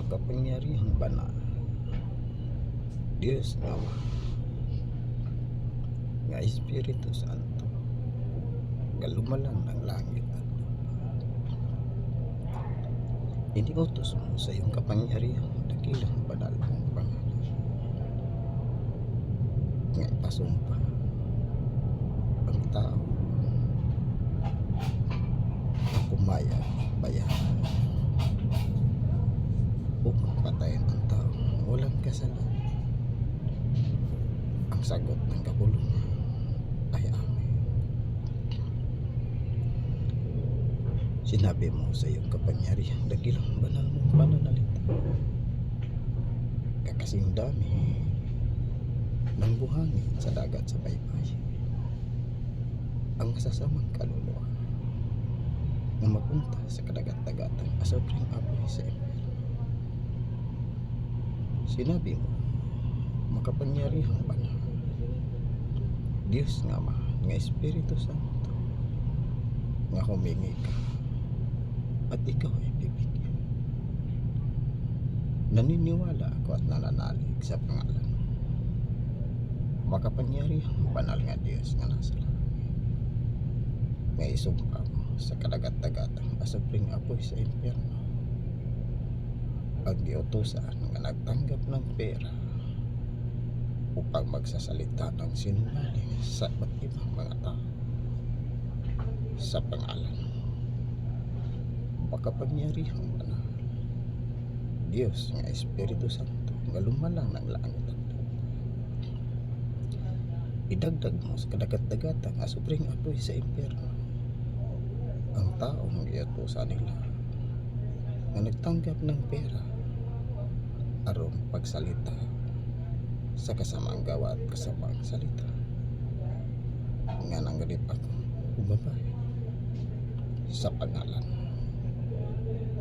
makapangyarihang banal, Diyos nga Ama, nga Espiritu Santo, galumalan ng langit at lupa. Iniutos mo sa iyong kapangyarihang dakilang banal mong pangalan, nga ipasumpa ang tao na pumayag bayan upang patayin ang tao walang kasalanan. Ang sagot ng kapulungan ay amen. Sinabi mo sa iyong kapangyarihang dakilang banal mong pananalita, kakasing dami ng buhangin sa dagat sa baybay, ang masasamang kaluluwa na mapunta sa kadagat-dagatang asobrang apoy sa impyerno. Sinabi mo, makapangyarihang banal, Diyos nga Ama, nga Espiritu Santo, nga humingi ka at ikaw ay bibigyan. Naniniwala ako at nananalig sa pangalan mo, makapangyarihang banal nga Diyos nga nasa langit, nga isumpa mo sa kadagat-dagatang asupring apoy sa impyerno ang giutusan nga nagtanggap ng pera upang magsasalita ng sinungaling sa iba't ibang mga tao sa pangalan mo, makapangyarihang banal, Diyos nga Espiritu Santo, nga lumalang ng langit at lupa. Idagdag mo sa kadagat-dagatang asupring apoy sa impyerno ang taong giutusan nila nga nagtanggap ng pera aron pagsalita sa kasamang gawa at kasamang salita nga nanggalip ako babae sa pangalan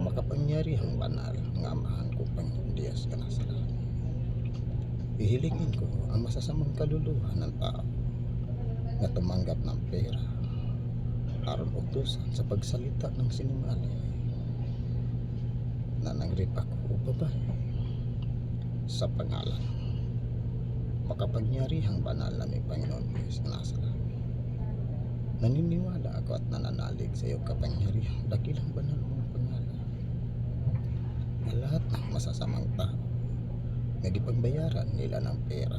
makapangyarihang banal nga Amahan ko pang Diyos ka nasa langit. Ihilingin ko ang masasamang kaluluwa ng tao nga tumanggap ng pera aron utusan sa pagsalita ng sinungaling na nangrip ako o babae sa pangalan makapangyarihang banal naming Panginoon Diyos na nasa langit. Naniniwala ako at nananalig sa iyong kapangyarihang dakilang banal mong pangalan na lahat ng masasamang tao na gipagbayaran nila ng pera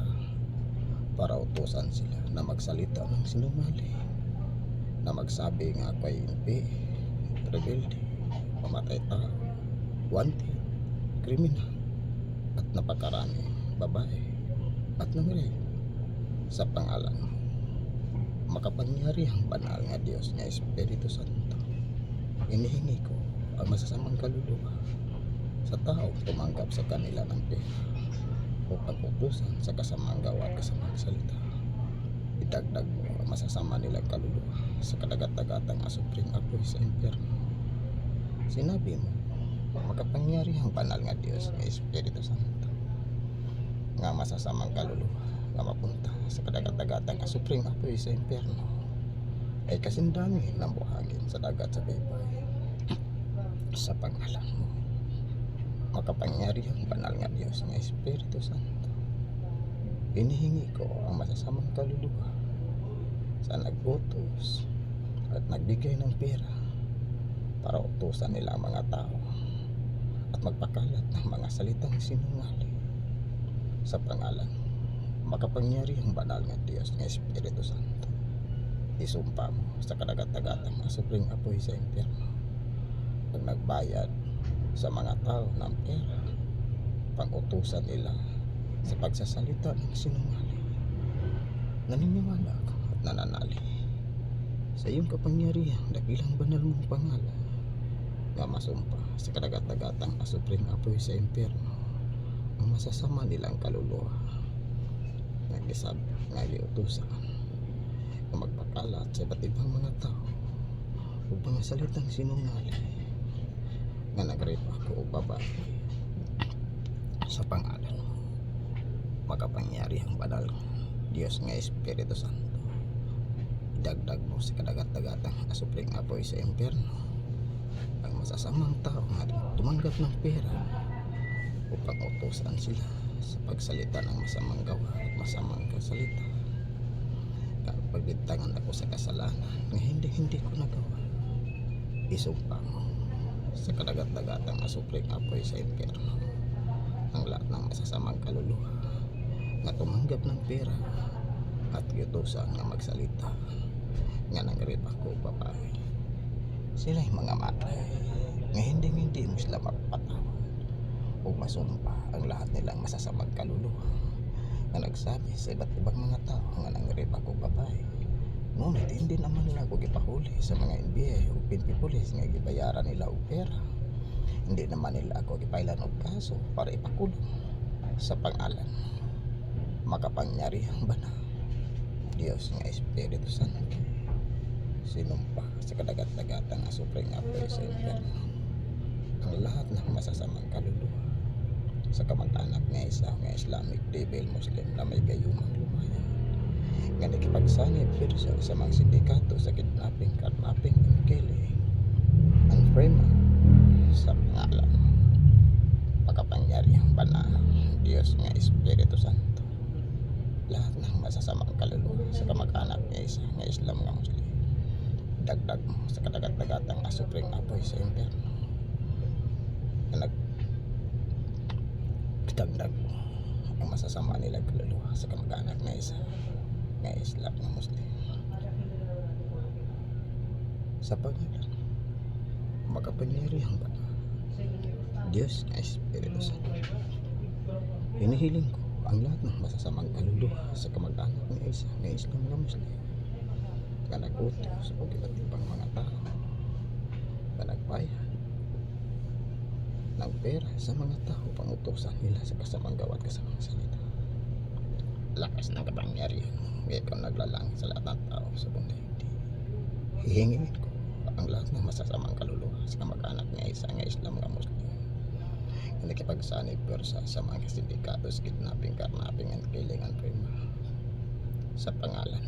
para utusan sila na magsalita ng sinungaling, na magsabi nga ako ay impi, rebelde, pamatay tao, wanted, kriminal, at napakarami babae at nangyari sa pangalan mo, makapangyarihang banal nga Diyos nga Espiritu Santo. Inihingi ko ang masasamang kaluluwa sa taong tumanggap sa kanila ng pera upang utusan sa kasamang gawa at kasamang salita. Idagdag mo ang masasama nilang kaluluwa sa kadagat-dagatang asupring apoy sa impyerno. Sinabi mo, makapangyarihang banal nga Diyos nga Espiritu Santo, nga masasamang kaluluwa nga mapunta sa kadagat-dagatang asupring apoy sa impyerno ay kasindami ng buhangin sa dagat sa baybay sa pangalan mo, makapangyarihang banal nga Diyos nga Espiritu Santo. Hinihingi ko ang masasamang kaluluwa sa nagbotos at nagbigay ng pera para utusan nila ang mga tao at magpakalat ng mga salitang sinungaling sa pangalan, makapangyarihang banal nga Diyos nga Espiritu Santo. Isumpa mo sa kadagat-dagatang asupring apoy sa impyerno pag nagbayad sa mga tao ng pera pang utusan nila sa pagsasalita ng sinungaling. Naniniwala ako at nananalig sa iyong kapangyarihang dakilang banal mong pangalan nga masumpa sa kadagat-dagatang asupring apoy sa impyerno ang masasama nilang kaluluwa nag-isab nga giutusan na magpakalat sa iba't ibang mga tao o mga salitang sinungaling nga nagrip ako o babae sa pangalan mo, makapangyarihang banal Diyos nga Espiritu Santo. Idagdag mo sa kadagat-dagatang asupring apoy sa impyerno ang masasamang tao nga tumanggap ng pera upang utusan sila sa pagsalita ng masamang gawa at masamang kasalita. Pagbintangan ako sa kasalanan na hindi ko nagawa, isumpa mo sa kadagat-dagatang asupring apoy sa impyerno ang lahat ng masasamang kaluluwa na tumanggap ng pera at giutusan nga magsalita nga nangrip ako babae. Sila'y mga matay nga hindi mo sila mapatawad o masumpa ang lahat nilang masasamang kaluluwa nga nagsabi sa iba't ibang mga tao nga nangrip ako babae. Ngunit hindi naman nila ako gipahuli sa mga NBI o pinpipulis nga gibayaran nila og pera. Hindi naman nila ako gipailan og kaso para ipakulong sa pangalan makapangyarihang banal Diyos nga Espiritu Santo. Sinumpa sa kadagat-dagatang asupring apoy sa impyerno ang lahat ng masasamang kaluluwa sa kamag-anak nga isa nga Islamic Devil Muslim na may gayumang lumaya nga nakipagsanib pirsa sa mga sindikato sa kidnapping, carnapping, and killing and frame sa pangalan makapangyarihang banal Diyos nga Espiritu Santo. Lahat ng masasamang kaluluwa sa kamag-anak nga isa nga Islam nga Muslim, dagdag mo sa kadagat-dagatang asupring apoy sa impyerno na dagdag mo ang masasama nilang kaluluwa sa kamag-anak na isa nga Islam na Muslim sa pangalan makapangyarihang banal Diyos nga Espiritu Santo. Hinihiling ko ang lahat ng masasamang kaluluwa sa kamag-anak na isa nga Islam na Muslim nga nagutos o iba't ibang mga tao na nagbayad ng pera sa mga tao pangutusan nila sa kasamang gawa at kasamang salita. Lakas ng kapangyarihan mo, ikaw naglalang sa lahat ng tao sa buong daigdig. Hihingin ko ang lahat ng masasamang kaluluwa sa kamag-anak nga isa nga Islam nga Muslim na nakipagsanib persa sa mga sindikatos, kidnapping, carnapping, and killing and frame sa pangalan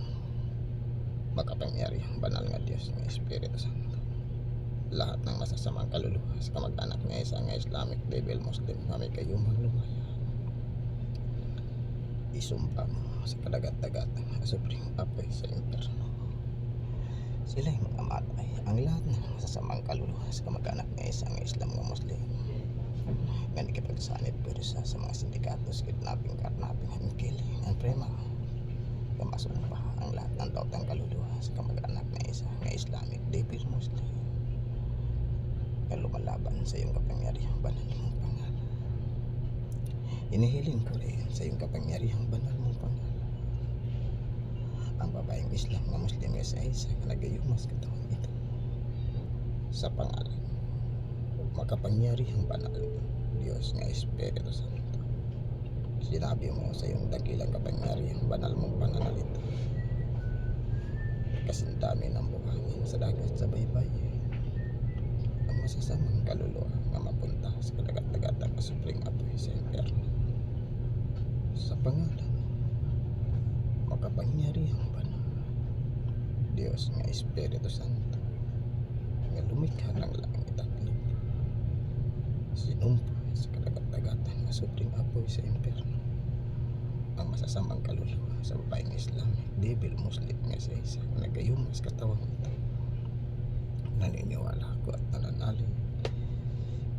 makapangyarihang banal nga Diyos nga Espiritu Santo. Lahat ng masasamang kaluluwa sa kamag-anak nga isa nga Islamic Devil Muslim na may gayumang lumaya, isumpa mo sa kadagat-dagatang asupring apoy sa impyerno. Sila'y mga matay ang lahat ng masasamang kaluluwa sa kamag-anak nga isa nga Islam nga Muslim nga nakipagsanib persa sa mga sindikatos, kidnapping, carnapping, and killing and frame nga masumpa ang lahat ng daotang kaluluwa sa kamag-anak nga isa nga Islamic Devil Muslim na lumalaban sa iyong kapangyarihang banal mong pangalan. Inihiling ko rin sa iyong kapangyarihang banal mong pangalan ang babaeng Islam na Muslim nga sa isa na nagayumas katawan ito sa pangalan makapangyarihang banal Diyos nga Espiritu Santo. Sinabi mo sa iyong dakilang kapangyarihang banal mong pananalita kasindami ng buhangin sa dagat sa baybayin ang masasamang kaluluwa nga mapunta sa kadagat-dagatang asupring apoy sa impyerno sa pangalan makapangyarihang banal Diyos nga Espiritu Santo nga lumikha ng langit at lupa. Sinumpa sa kadagat-dagatang asupring apoy sa impyerno ang masasamang kaluluwa sa babaeng Islamic Devil Muslim nga sa isa na nagayumas katawang ito. Naniniwala ko at nananalig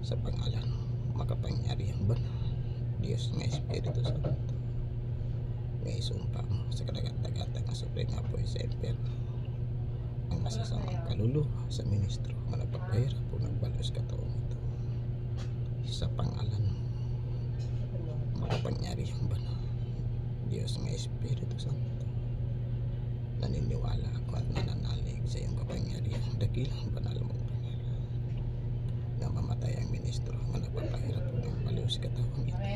sa pangalan makapangyarihang banal Diyos nga Espiritu Santo nga isumpa mo sa kadagat-dagatang asupring apoy sa impyerno ang masasamang kaluluwa sa ministro nga nagpapahirap o nagbalos katawang ito sa pangalan makapangyarihang banal Diyos nga Espiritu Santo. Naniniwala ako at nananalig sa iyong kapangyarihang dakilang banal mong pangalan na mamatay ang ministro nga nagpapahirap o nagbaliw sa katawang ito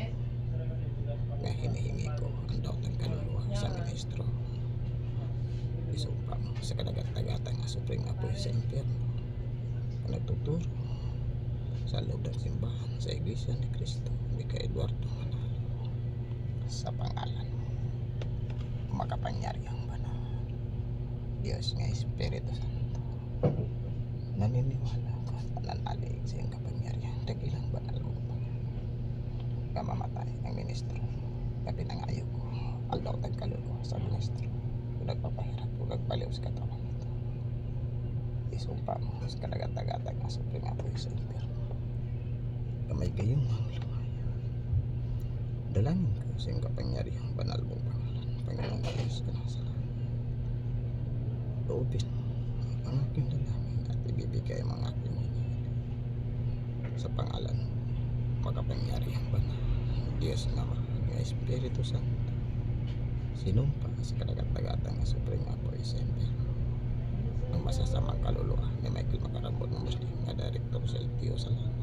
nga hinihingi ko ang daotang kaluluwa sa ministro. Isumpa mo sa kadagat-dagatang asupring apoy sa impyerno na nagtuturo sa loob ng simbahan sa Iglesia ni Cristo ni Kay Eduardo Manalo sa pangalan makapangyarihang banal Diyos nga Espiritu Santo. Naniniwala ko at nananalig sa iyong kapangyarihang dakilang banal mong pangalan nga mamatay ang ministro nga pinangayo ko ang lautang kaluluwa sa ministro kung nagpapahirap kung nagbaliw sa katawan nito. Isumpa mo sa kadagat-dagatag nga supreme apoy sa impyerno kamay kayong mga lumaya. Dalangin ko sa iyong kapangyarihang banal mong pangalan, Panginoong Diyos ka nasa langit. Loobin ang aking dalangin at ibibigay ang mga aking hinihiling sa pangalan makapangyarihang banal Diyos na mga Espiritu Santo. Sinumpa sa kadagat-dagatan nga supreme apoy sa impyerno ang masasamang kaluluwa ni Michael Macarambon ng Muslim nga Director sa LTO sa Lana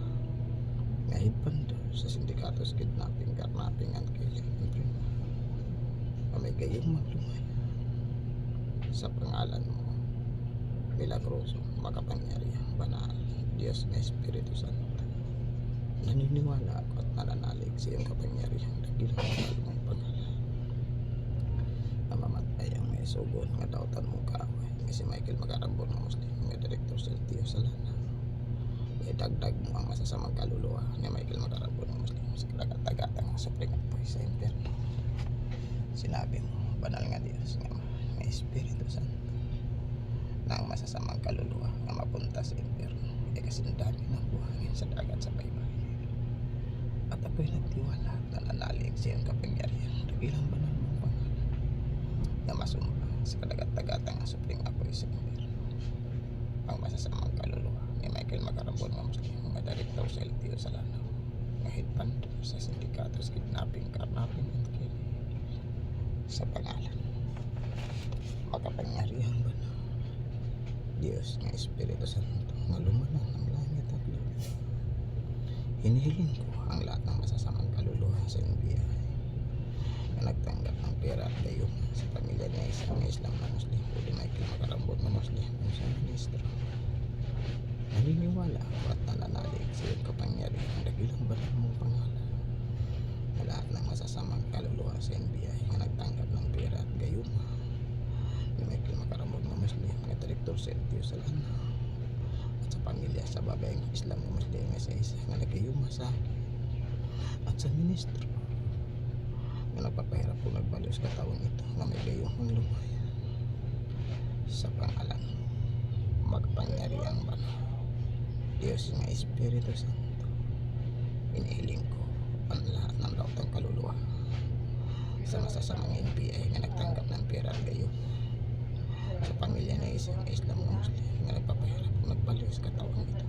nga hidpando sa sindikatos kidnapping, carnapping and killing and criminal na may gayong maglumaya sa pangalan mo milagroso makapangyarihang banal Diyos na Espiritu Santo. Naniniwala ako at nananalig sa iyong kapangyarihang dakilang banal mong pangalan na mamatay ang may sugon nga dautan mong kaaway nga si Michael Macarambon ng Muslim nga Director sa LTO sa Lana. Idagdag mo ang masasamang kaluluwa ni Michael Macarambon ng Muslim sa kadagat-dagatang supreme apoy sa impyerno. Sinabi mo, banal nga Diyos nga Espiritu Santo, na ang masasamang kaluluwa nga mapunta sa impyerno ay kasindami ng buhangin sa dagat sa baybay. At ako'y nagtiwala at nananalig sa iyong kapangyarihan dakilang banal mong pangalan na masumpa sa kadagat-dagatang supreme apoy sa impyerno ang masasamang kaluluwa ni Michael Macarambon ng Muslim nga Director sa LTO sa Lana nga hidpando sa sindikatos kidnapping, carnapping and killing sa pangalan makapangyarihang banal Diyos nga Espiritu Santo nga lumalang ng langit at lupa. Hinihiling ko ang lahat ng masasamang kaluluwa sa NBI na nagtanggap ng pera at gayon sa pamilya niya isang Islam na Muslim o di Michael Macarambon na Muslim o sa ministro. Naniniwala ako at nananalig sa iyong kapangyarihang dakilang banal mong pangalan na lahat ng masasamang kaluluwa sa NBI na nagtanggap ng pera at gayon ni Michael Macarambon na Muslim na Director sa LTO sa Lana at sa pamilya sa babayang Islam na Muslim na sa isa na nagayuma sa akin at sa ministro na nagpapahirap kung nagbaliw sa katawan ito na may gayong lumaya sa pangalan magpangyariang banal Diyos nga Espiritu Santo. Inihiling ko ang lahat ng lautang kaluluwa sa masasamang NBI na nagtanggap ng pera at gayon sa pamilya na isang Islam na Muslim na nagpapahirap kung nagbaliw sa katawan ito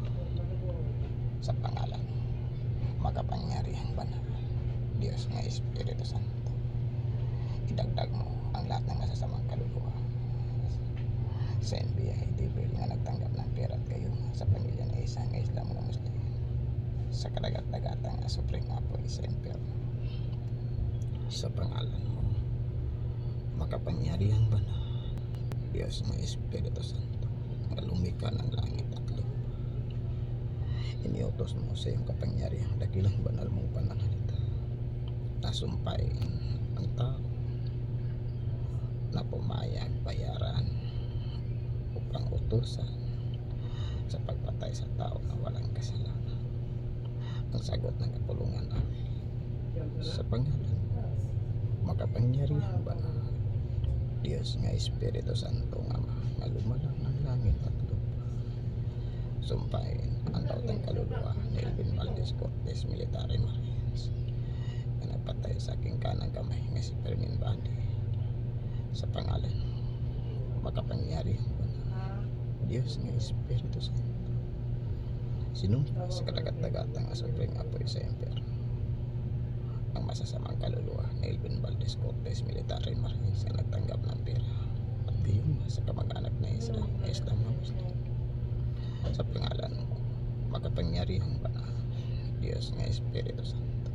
sa pangalan makapangyarihang banal Diyos nga Espiritu Santo. Idagdag mo ang lahat ng masasamang kaluluwa sa NBI devil nga nagtanggap ng pera at gayon sa pamilya na isang Islam na Muslim sa kadagat-dagatang supreme apoy sa impyerno sa pangalan mo makapangyarihang banal Diyos ng Espiritu Santo nga lumikha ng langit at lupa. Iniutos mo sa iyong kapangyarihang dakilang banal mong pananalita na sumpain ang tao na pumayag bayaran upang utusan sa pagpatay sa tao na walang kasalanan ang sagot ng kapulungan namin sa pangalan makapangyarihang banal Diyos nga Espiritu Santo nga nga lumalang ng langit at lupa. Sumpain ang lautang kaluluwa ni Elvin Valdez Cortez Military Marines na nagpatay sa aking kanang kamay nga si Fermin Badi sa pangalan makapangyarihang banal Diyos nga Espiritu Santo. Sinumpa sa kadagat-dagatang supreme apoy sa impyerno ang masasamang kaluluwa ni Elvin Valdez Cortez Military Marines na nagtanggap ng pera at gayon sa kamag-anak na Israel na Islam na Muslim sa pangalan mo makapangyarihang banal Diyos nga Espiritu Santo.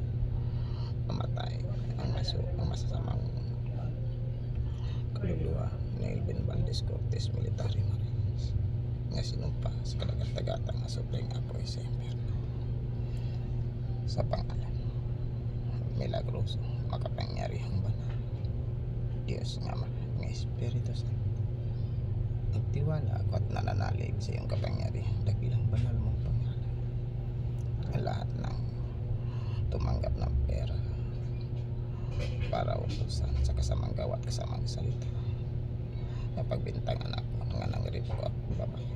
Mamatay ang masasamang kaluluwa ni Elvin Valdez Cortez Military Marines nga sinumpa sa kadagat-dagatang supreme apoy sa impyerno sa pangalan milagroso makapangyarihang banal Diyos nga Espiritu Santo. Nagtiwala ako at nananalig sa iyong kapangyarihang dakilang banal mong pangalan ang lahat ng tumanggap ng pera para utusan sa kasamang gawa at kasamang salita na pagbintangan ako nga nang rip ko ako babae.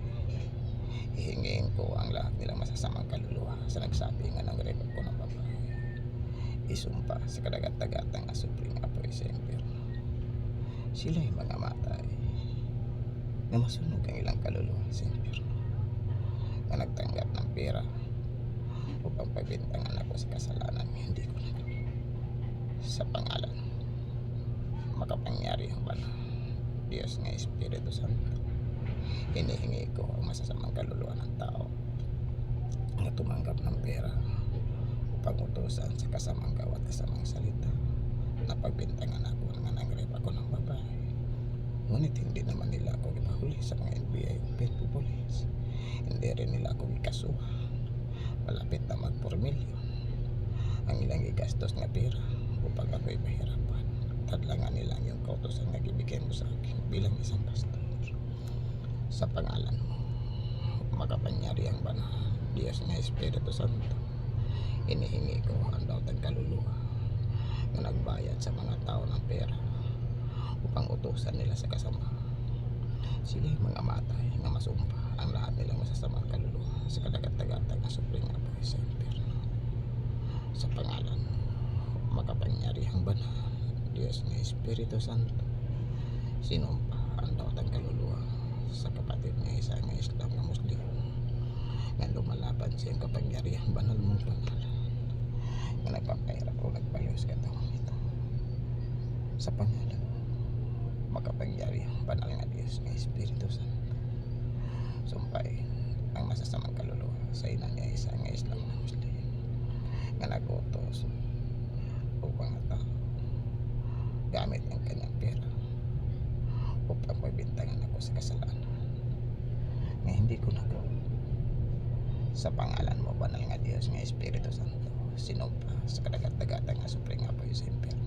Hihingin ko ang lahat nilang masasamang kaluluwa sa nagsabi nga nang rip ako ng babae. Isumpa sa kadagat-dagatang asupring apoy sa impyerno. Sila'y mga matay na masunog ang ilang kaluluwa sa impyerno na nagtanggap ng pera upang pagbintangan ako sa kasalanan hindi ko nagawa. Sa pangalan makapangyarihang banal Diyos nga Espiritu Santo, hinihingi ko ang masasamang kaluluwa ng tao na tumanggap ng pera upang utusan sa kasamang gawa at kasamang salita na pagbintangan ako nga nangrep ako ng babae. Ngunit hindi naman nila ako ipahuli sa mga NBI o PNP Police. Hindi rin nila ako ikasuhan. Malapit na mag 4 milyon ang ilang igastos nga pera upang ako ipahirapan. Tadlangan nila yung kautosan na ibigay mo sa akin bilang isang pastor. Sa pangalan mo, makapangyarihang banal Diyos nga Espiritu Santo, hinihingi ko ang daotang kaluluwa na nagbayad sa mga tao ng pera upang utusan nila sa kasama. Sila'y mga matay na masumpa ang lahat nilang masasamang kaluluwa sa kadagat-dagatang asupring apoy sa impyerno. Sa pangalan makapangyarihang banal Diyos nga Espiritu Santo, sinumpa ang daotang kaluluwa sa kapatid nga isa nga Islam nga Muslim nga lumalaban sa iyong kapangyarihang banal mong pangalan nga nagpapahirap o nagpaliw sa katawang ito. Sa pangalan makapangyarihang banal nga Diyos nga Espiritu Santo, sumpay ang masasamang kaluluwa sa ina niya isa nga Islam nga Muslim nga nagutos upang tao gamit ang kanyang pera upang pagbintangan ako sa kasalanan na hindi ko nagawa. Sa pangalan mo banal nga Diyos nga Espiritu Santo, sinumpa sa kadagat-dagatang asupring apoy sa impyerno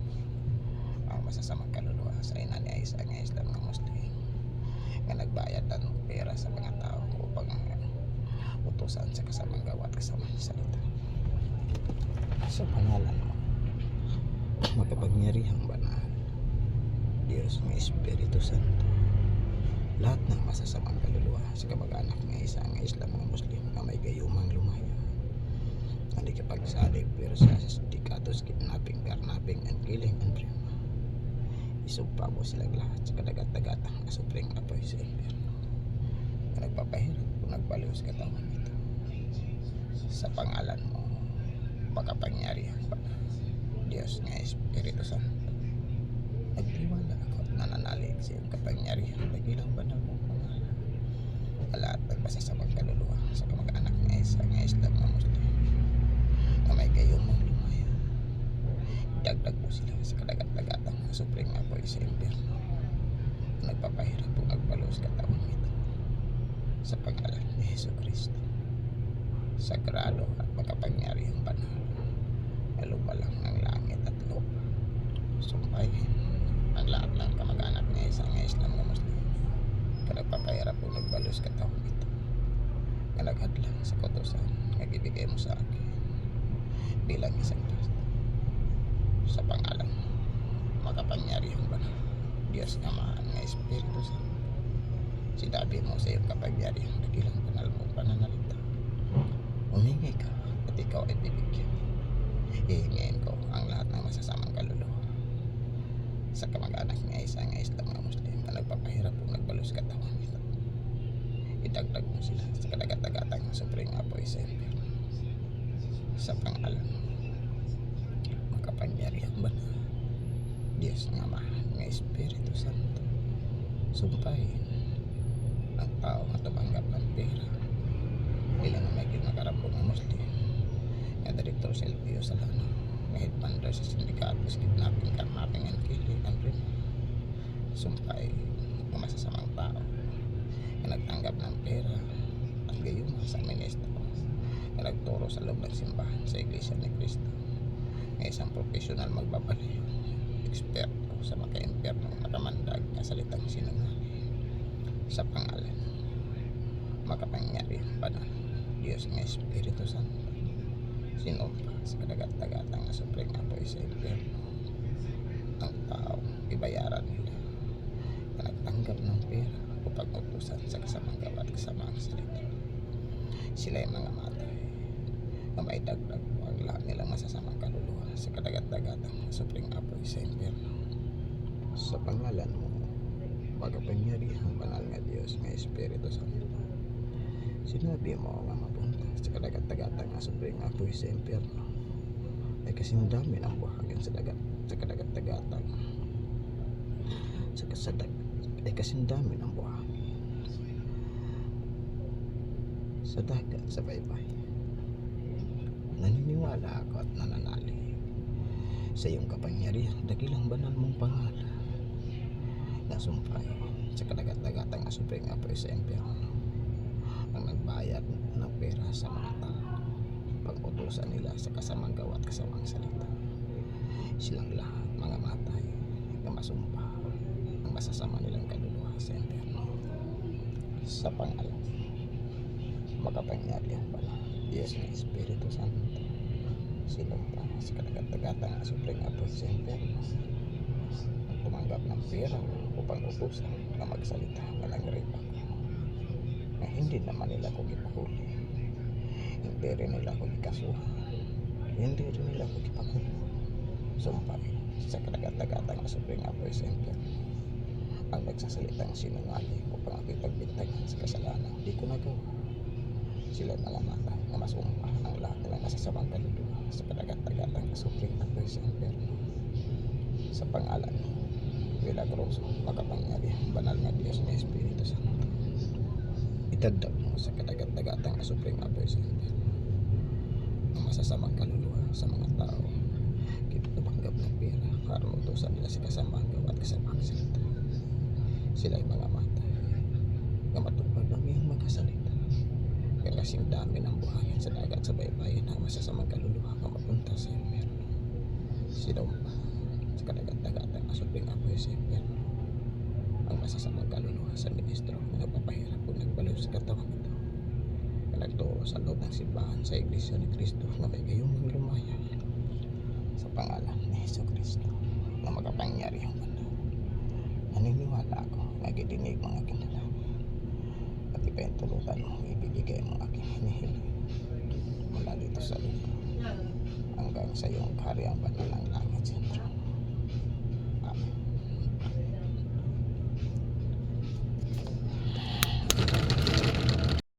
ang masasamang kaluluwa sa ina niya isa nga Islam nga Muslim nga nagbayad ng pera sa mga tao upang utusan sa kasamang gawa at kasamang salita. Sa pangalan mo makapangyarihang banal Diyos nga Espiritu Santo, lahat ng masasamang kaluluwa sa kamag-anak nga isa nga Islam nga Muslim na may gayumang lumaya, hindi kapagsalib pero sa sindikatos, kidnapping, carnapping, and killing and rape, isumpa mo silang lahat sa kadagat-dagatang asupring apoy sa impyerno na nagpapahirap kung nagbaliw sa katawan nito. Sa pangalan mo makapangyarihang banal Diyos nga Espiritu Santo, nagtiwala ako at nananalig sa iyong kapangyarihan dakilang banal mong pangalan na lahat ng masasamang kaluluwa sa kamag-anak nga isa nga Islam nga Muslim na may gayumang lumaya, dagdag mo sila sa kadagat-dagatang asupring apoy sa impyerno na nagpapahirap kung nagbaliw sa katawan nito. Sa pangalan ni Jesucristo, sagrado at makapangyarihang banal na lumalang ng langit at lupa, sumpayin ang lahat ng kamag-anak niya isa nga Islam nga Muslim na nagpapahirap kung nagbaliw sa katawan nito na naghadlang sa kautosan na ibigay mo sa akin bilang isang pastor. Sa pangalan makapangyarihang banal Diyos nga Mahal nga Espiritu Santo, sinabi mo sa iyong kapangyarihang dakilang banal mong pananalita, humingi ka at ikaw ay bibigyan. Hihingin ko ang lahat ng masasamang kaluluwa sa kamag-anak niya isa nga Islam nga Muslim na nagpapahirap kung nagbaliw sa katawan nito. Idagdag mo sila sa kadagat-dagatang asupring apoy sa impyerno. Sa pangalan makapangyarihang banal Diyos nga Mahal nga Espiritu Santo, sumpayin ang tao nga tumanggap ng pera bilang na may kinakarapong ng Muslim nga Director Silvio Salano, nga headbander sa sindikatos, kidnapping, carnapping, and killing and rape, sumpay ng masasamang tao na nagtanggap ng pera at gayuma sa ministro na nagturo sa loob ng simbahan sa Iglesia ni Cristo nga isang profesional magbabaliw, eksperto sa maka-impyerno nakamandag na salitang sinungaling. Sa pangalan makapangyarihang banal Diyos nga Espiritu Santo, Sinumpa sa kadagat-dagatang nga supreme apoy sa impyerno ang tao ibayaran nila na nagtanggap ng pera o pag-utusan sa kasamang gawa at kasamaang salita. Sila ay mga matay na may dagdag po ang lahat nilang masasamang kaluluwa sa kadagat-dagatang supreme apoy sa impyerno. Sa pangalan mo, pagkapangyarihang banal nga Diyos nga Espiritu Santo, sinabi mo nga mapunta sa kadagat-dagatang nga supreme apoy sa impyerno ay kasindami ang buhangin sa kadagat-dagatang ay kasindami ng buhangin sa dagat sa baybay. Naniniwala ako at nananalig sa iyong kapangyarihan dakilang banal mong pangalan na sumpay sa kadagat-dagatang nga supreme apoy sa impyerno ang nagbayad ng pera sa mga tao pag-utusan nila sa kasamang gawa at kasamang salita. Silang lahat mga matay na masumpa ang masasama nilang kaluluwa sa impyerno. Sa pangalan makapangyarihan banal Diyos ng Espiritu Santo, sinumpa sa kadagat-dagatang nga supreme apoy sa impyerno ang tumanggap ng pera upang utusan na magsalita na nag-rape ako na hindi naman nila ko ipahuli, hindi rin nila ko ikasuhan, hindi rin nila ko ipakulong. Sumpay sa kadagat-dagatang nga supreme apoy sa impyerno ang nagsasalitang sinungaling upang ako'y sa kasalanan di ko nagawa. Sila mga matay na masumpa ang lahat nilang masasamang kaluluwa sa kadagat-dagatang nga supreme apoy sa impyerno. Sa pangalan mo, milagroso, makapangyarihan, banal na Diyos na Espiritu Santo, itagdag mo sa kadagat-dagatang nga supreme apoy sa impyerno ang masasamang kaluluwa sa mga tao tumanggap ng pera para utusan nila si kasamang gawa at kasamang salita. Sila ay mga matay na matupad ang iyong mga salita kaya kasing dami ng buhangin sa dagat sa baybayin ang masasamang kaluluwa na mapunta sa impyerno. Sinumpa sa kadagat-dagatang nga supreme apoy sa impyerno ang masasamang kaluluwa sa ministro na nagpapahirap o nagbaliw sa katawang ito na nagturo sa loob ng simbahan sa Iglesia ni Cristo na may gayong lumaya sa pangalan ni Jesucristo na makapangyarihang banal. Naniniwala ako na gidinig mga kinalangin at ipahintulutan mo ibibigay mo aking hinihiling mula dito sa lupa hanggang sa iyong kahariang banal ang langit sentro.